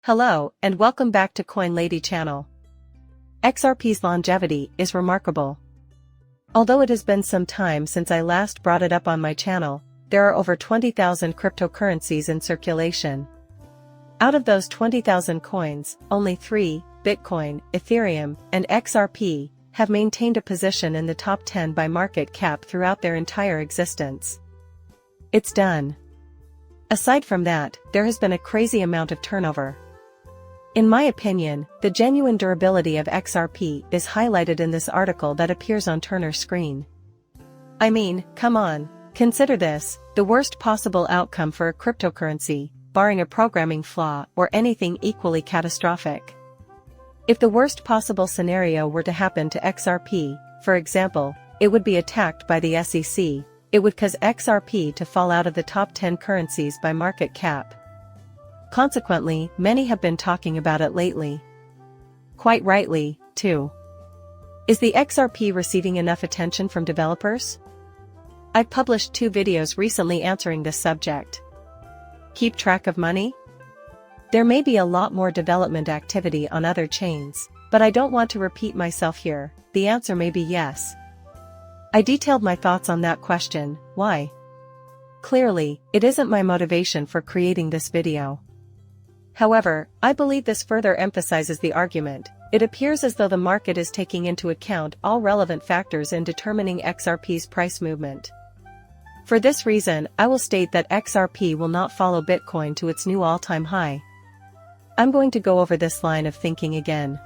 Hello, and welcome back to Coin Lady channel. XRP's longevity is remarkable. Although it has been some time since I last brought it up on my channel, there are over 20,000 cryptocurrencies in circulation. Out of those 20,000 coins, only 3, Bitcoin, Ethereum, and XRP, have maintained a position in the top 10 by market cap throughout their entire existence. It's done. Aside from that, there has been a crazy amount of turnover. In my opinion, the genuine durability of XRP is highlighted in this article that appears on Turner's screen. I mean, come on, consider this, the worst possible outcome for a cryptocurrency, barring a programming flaw or anything equally catastrophic. If the worst possible scenario were to happen to XRP, for example, it would be attacked by the SEC, it would cause XRP to fall out of the top 10 currencies by market cap. Consequently, many have been talking about it lately. Quite rightly, too. Is the XRP receiving enough attention from developers? I've published 2 videos recently answering this subject. Keep track of money? There may be a lot more development activity on other chains, but I don't want to repeat myself here. The answer may be yes. I detailed my thoughts on that question. Why? Clearly, it isn't my motivation for creating this video. However, I believe this further emphasizes the argument. It appears as though the market is taking into account all relevant factors in determining XRP's price movement. For this reason, I will state that XRP will not follow Bitcoin to its new all-time high. I'm going to go over this line of thinking again.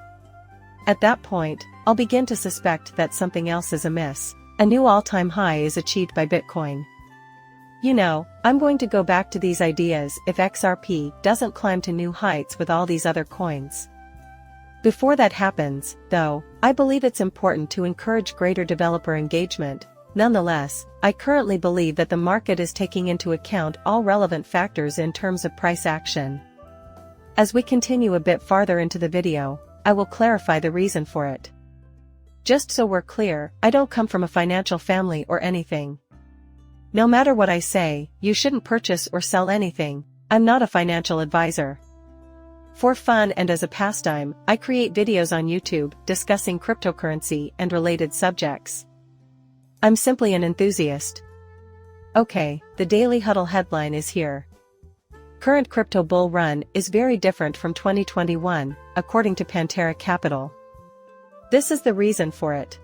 At that point, I'll begin to suspect that something else is amiss. A new all-time high is achieved by Bitcoin. You know, I'm going to go back to these ideas if XRP doesn't climb to new heights with all these other coins. Before that happens, though, I believe it's important to encourage greater developer engagement. Nonetheless, I currently believe that the market is taking into account all relevant factors in terms of price action. As we continue a bit farther into the video, I will clarify the reason for it. Just so we're clear, I don't come from a financial family or anything. No matter what I say, you shouldn't purchase or sell anything. I'm not a financial advisor. For fun and as a pastime, I create videos on YouTube discussing cryptocurrency and related subjects. I'm simply an enthusiast. Okay, the Daily Huddle headline is here. Current crypto bull run is very different from 2021, according to Pantera Capital. This is the reason for it.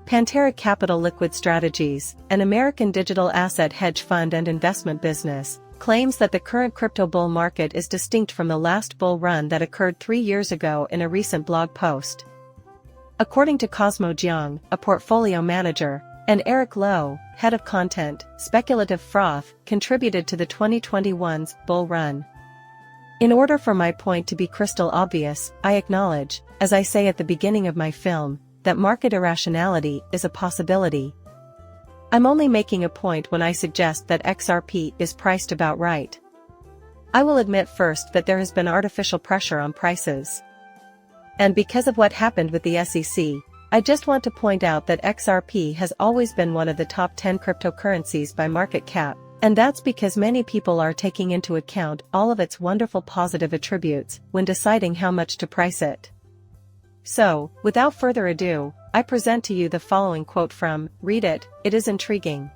Pantera Capital Liquid Strategies, an American digital asset hedge fund and investment business, claims that the current crypto bull market is distinct from the last bull run that occurred 3 years ago in a recent blog post. According to Cosmo Jiang, a portfolio manager, and Eric Lowe, head of content, speculative froth, contributed to the 2021's bull run. In order for my point to be crystal obvious, I acknowledge, as I say at the beginning of my film, that market irrationality is a possibility. I'm only making a point when I suggest that XRP is priced about right. I will admit first that there has been artificial pressure on prices. And because of what happened with the SEC, I just want to point out that XRP has always been one of the top 10 cryptocurrencies by market cap, and that's because many people are taking into account all of its wonderful positive attributes when deciding how much to price it. So, without further ado, I present to you the following quote from Read It, it is intriguing.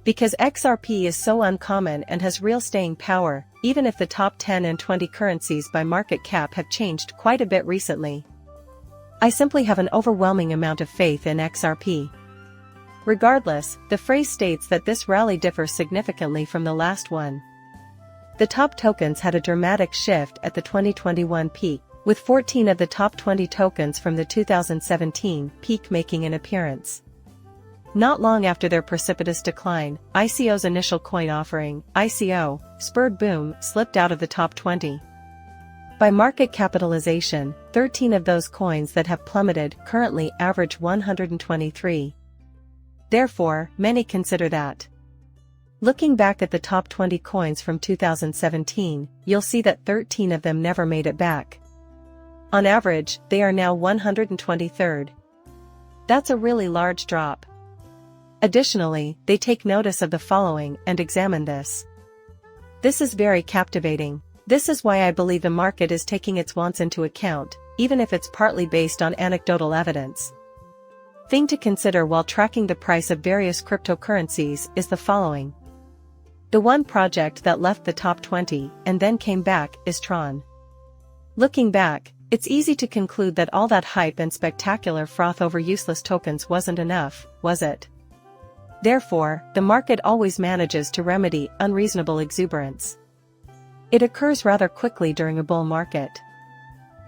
Because XRP is so uncommon and has real staying power, even if the top 10 and 20 currencies by market cap have changed quite a bit recently. I simply have an overwhelming amount of faith in XRP. Regardless, the phrase states that this rally differs significantly from the last one. The top tokens had a dramatic shift at the 2021 peak, with 14 of the top 20 tokens from the 2017 peak making an appearance. Not long after their precipitous decline, ICO's initial coin offering, ICO, spurred boom, slipped out of the top 20. By market capitalization, 13 of those coins that have plummeted currently average 123. Therefore, many consider that. Looking back at the top 20 coins from 2017, you'll see that 13 of them never made it back. On average, they are now 123rd. That's a really large drop. Additionally, they take notice of the following and examine this. This is very captivating. This is why I believe the market is taking its wants into account, even if it's partly based on anecdotal evidence. Thing to consider while tracking the price of various cryptocurrencies is the following. The one project that left the top 20 and then came back is Tron. Looking back, it's easy to conclude that all that hype and spectacular froth over useless tokens wasn't enough, was it? Therefore, the market always manages to remedy unreasonable exuberance. It occurs rather quickly during a bull market.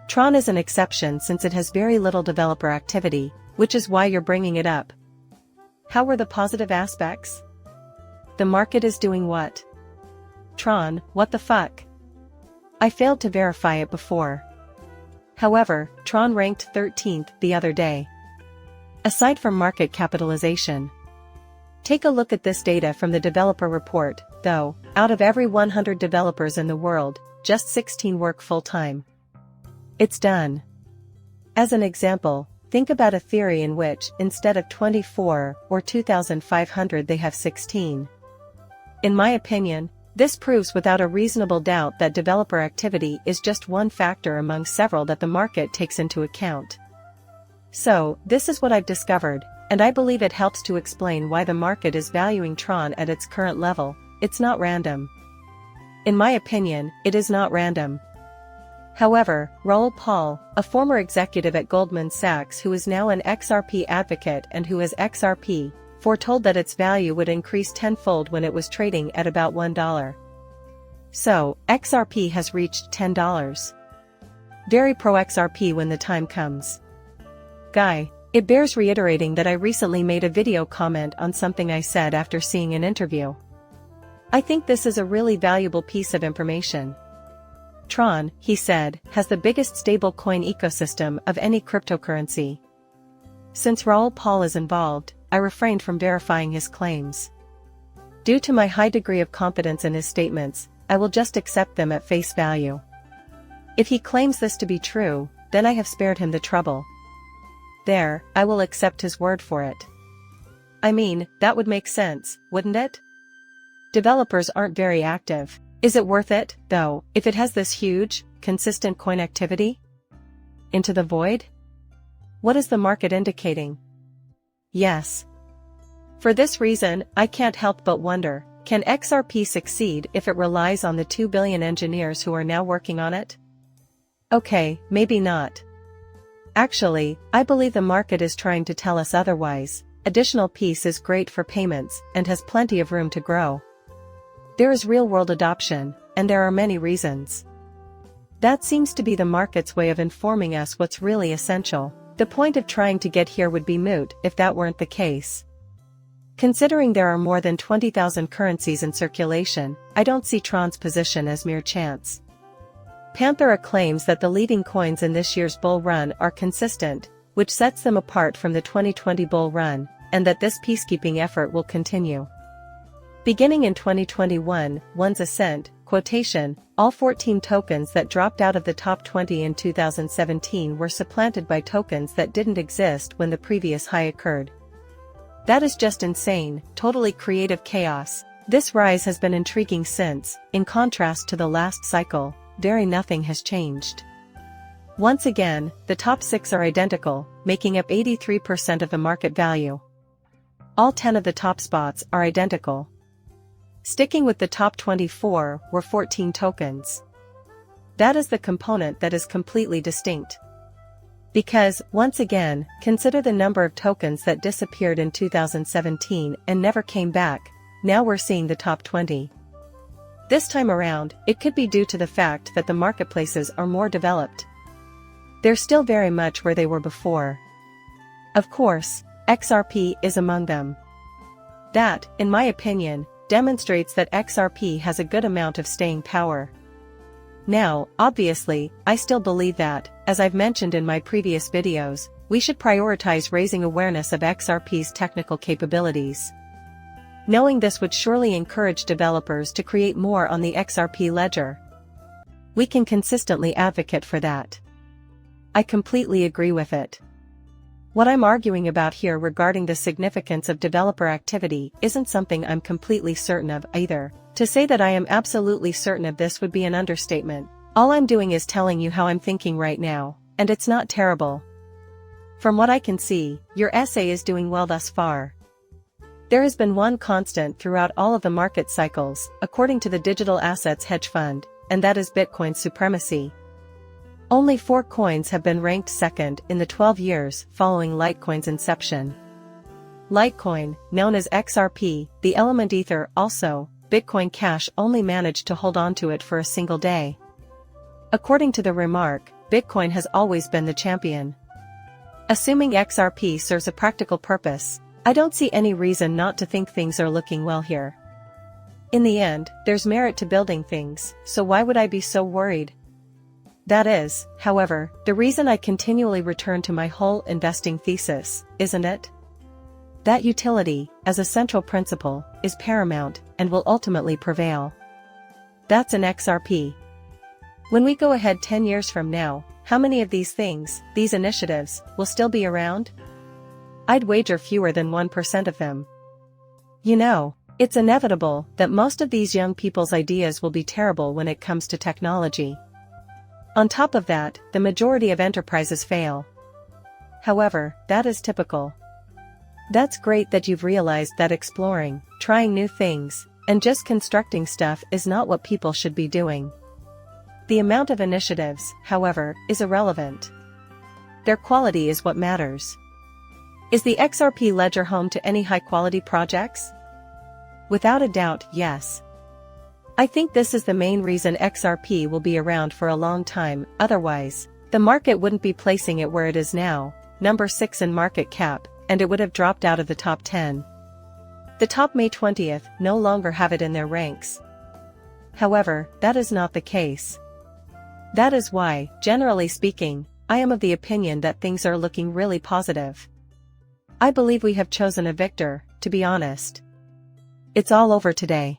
Tron is an exception since it has very little developer activity, which is why you're bringing it up. How were the positive aspects? The market is doing what? Tron, what the fuck? I failed to verify it before. However, Tron ranked 13th the other day. Aside from market capitalization. Take a look at this data from the developer report, though, out of every 100 developers in the world, just 16 work full-time. It's done. As an example, think about a theory in which, instead of 24 or 2,500 they have 16. In my opinion, this proves without a reasonable doubt that developer activity is just one factor among several that the market takes into account. So, this is what I've discovered, and I believe it helps to explain why the market is valuing Tron at its current level. It's not random. In my opinion, it is not random. However, Raoul Pal, a former executive at Goldman Sachs who is now an XRP advocate and who is XRP, foretold that its value would increase tenfold when it was trading at about $1. So, XRP has reached $10. Very pro XRP when the time comes. Guy, it bears reiterating that I recently made a video comment on something I said after seeing an interview. I think this is a really valuable piece of information. Tron, he said, has the biggest stablecoin ecosystem of any cryptocurrency. Since Raoul Pal is involved, I refrained from verifying his claims. Due to my high degree of confidence in his statements, I will just accept them at face value. If he claims this to be true, then I have spared him the trouble. There, I will accept his word for it. I mean, that would make sense, wouldn't it? Developers aren't very active. Is it worth it, though, if it has this huge, consistent coin activity? Into the void? What is the market indicating? Yes. For this reason, I can't help but wonder, can XRP succeed if it relies on the 2 billion engineers who are now working on it? Okay, maybe not. Actually, I believe the market is trying to tell us otherwise. Additional peace is great for payments and has plenty of room to grow. There is real-world adoption, and there are many reasons. That seems to be the market's way of informing us what's really essential. The point of trying to get here would be moot if that weren't the case. Considering there are more than 20,000 currencies in circulation, I don't see Tron's position as mere chance. Panthera claims that the leading coins in this year's bull run are consistent, which sets them apart from the 2020 bull run, and that this peacekeeping effort will continue. Beginning in 2021, one's ascent, quotation, all 14 tokens that dropped out of the top 20 in 2017 were supplanted by tokens that didn't exist when the previous high occurred. That is just insane, totally creative chaos. This rise has been intriguing since, in contrast to the last cycle, very nothing has changed. Once again, the top 6 are identical, making up 83% of the market value. All 10 of the top spots are identical. Sticking with the top 24 were 14 tokens. That is the component that is completely distinct. Because, once again, consider the number of tokens that disappeared in 2017 and never came back. Now we're seeing the top 20. This time around, it could be due to the fact that the marketplaces are more developed. They're still very much where they were before. Of course, XRP is among them. That, in my opinion, demonstrates that XRP has a good amount of staying power. Now, obviously, I still believe that, as I've mentioned in my previous videos, we should prioritize raising awareness of XRP's technical capabilities. Knowing this would surely encourage developers to create more on the XRP ledger. We can consistently advocate for that. I completely agree with it. What I'm arguing about here regarding the significance of developer activity isn't something I'm completely certain of either. To say that I am absolutely certain of this would be an understatement. All I'm doing is telling you how I'm thinking right now, and it's not terrible. From what I can see, your essay is doing well thus far. There has been one constant throughout all of the market cycles, according to the digital assets hedge fund, and that is Bitcoin's supremacy. Only 4 coins have been ranked second in the 12 years following Litecoin's inception. Litecoin, known as XRP, the element Ether also, Bitcoin Cash only managed to hold on to it for a single day. According to the remark, Bitcoin has always been the champion. Assuming XRP serves a practical purpose, I don't see any reason not to think things are looking well here. In the end, there's merit to building things, so why would I be so worried? That is, however, the reason I continually return to my whole investing thesis, isn't it? That utility, as a central principle, is paramount, and will ultimately prevail. That's an XRP. When we go ahead 10 years from now, how many of these things, these initiatives, will still be around? I'd wager fewer than 1% of them. You know, it's inevitable that most of these young people's ideas will be terrible when it comes to technology. On top of that, the majority of enterprises fail. However, that is typical. That's great that you've realized that exploring, trying new things, and just constructing stuff is not what people should be doing. The amount of initiatives, however, is irrelevant. Their quality is what matters. Is the XRP ledger home to any high-quality projects? Without a doubt, yes. I think this is the main reason XRP will be around for a long time, otherwise, the market wouldn't be placing it where it is now, number 6 in market cap, and it would have dropped out of the top 10. The top May 20th no longer have it in their ranks. However, that is not the case. That is why, generally speaking, I am of the opinion that things are looking really positive. I believe we have chosen a victor, to be honest. It's all over today.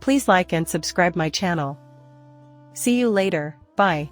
Please like and subscribe my channel. See you later, bye.